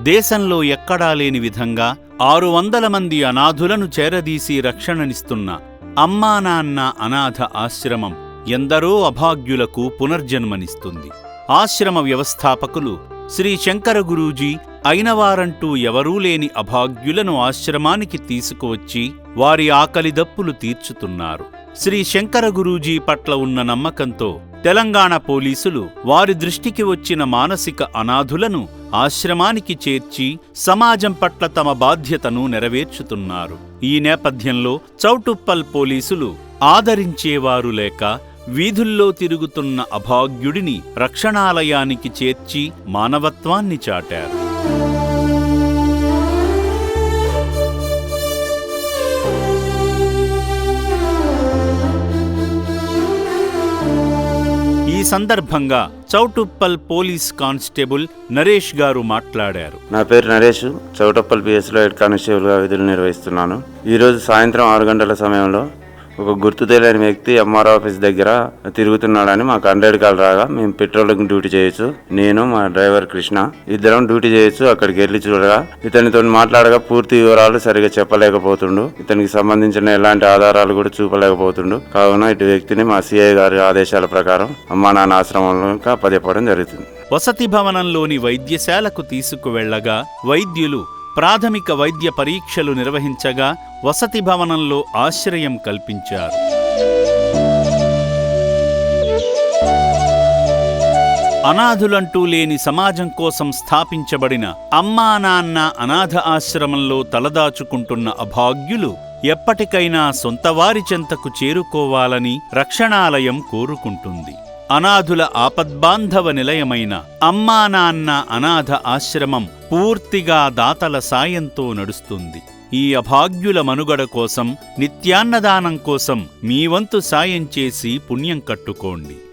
దేశంలో ఎక్కడా లేని విధంగా 600 మంది అనాథులను చేరదీసి రక్షణనిస్తున్న అమ్మా నాన్న అనాథ ఆశ్రమం ఎందరో అభాగ్యులకు పునర్జన్మనిస్తుంది. ఆశ్రమ వ్యవస్థాపకులు శ్రీ శంకర గురూజీ అయినవారంటూ ఎవరూ లేని అభాగ్యులను ఆశ్రమానికి తీసుకువచ్చి వారి ఆకలిదప్పులు తీర్చుతున్నారు. శ్రీ శంకర గురూజీ పట్ల ఉన్న నమ్మకంతో తెలంగాణ పోలీసులు వారి దృష్టికి వచ్చిన మానసిక అనాథులను ఆశ్రమానికి చేర్చి సమాజం పట్ల తమ బాధ్యతను నెరవేర్చుతున్నారు. ఈ నేపథ్యంలో చౌటుప్పల్ పోలీసులు ఆదరించేవారు లేక వీధుల్లో తిరుగుతున్న అభాగ్యుడిని రక్షణాలయానికి చేర్చి మానవత్వాన్ని చాటారు. ఈ సందర్భంగా చౌటుప్పల్ పోలీస్ కానిస్టేబుల్ నరేష్ గారు మాట్లాడారు. నా పేరు నరేష్, చౌటుప్పల్ పిఎస్లో హెడ్ కానిస్టేబుల్గా విధులు నిర్వహిస్తున్నాను. ఈరోజు సాయంత్రం 6 గంటల సమయంలో ఒక గుర్తు తెలియని వ్యక్తి ఎంఆర్ ఆఫీస్ దగ్గర తిరుగుతున్నాడని మాకు 100 కాల్ రాగా మేము పెట్రోలింగ్ డ్యూటీ చేయొచ్చు, నేను మా డ్రైవర్ కృష్ణ ఇద్దరం డ్యూటీ చేయొచ్చు. అక్కడికి వెళ్ళి చూడగా ఇతనితో మాట్లాడగా పూర్తి వివరాలు సరిగా చెప్పలేకపోతుండు. ఇతనికి సంబంధించిన ఎలాంటి ఆధారాలు కూడా చూపలేకపోతుండు. కావున ఇటు వ్యక్తిని మా సిఐ గారి ఆదేశాల ప్రకారం అమ్మా నాన్న ఆశ్రమంలో అప్పజెప్పడం జరుగుతుంది. వసతి భవనంలోని వైద్యశాలకు తీసుకువెళ్లగా వైద్యులు ప్రాథమిక వైద్య పరీక్షలు నిర్వహించగా వసతి భవనంలో ఆశ్రయం కల్పించారు. అనాథులంటూ లేని సమాజం కోసం స్థాపించబడిన అమ్మా నాన్న అనాథ ఆశ్రమంలో తలదాచుకుంటున్న అభాగ్యులు ఎప్పటికైనా సొంతవారి చెంతకు చేరుకోవాలని రక్షణాలయం కోరుకుంటుంది. అనాథుల ఆపద్బాంధవ నిలయమైన అమ్మా నాన్న అనాథ ఆశ్రమం పూర్తిగా దాతల సాయంతో నడుస్తుంది. ఈ అభాగ్యుల మనుగడ కోసం, నిత్యాన్నదానం కోసం మీ వంతు సాయం చేసి పుణ్యం కట్టుకోండి.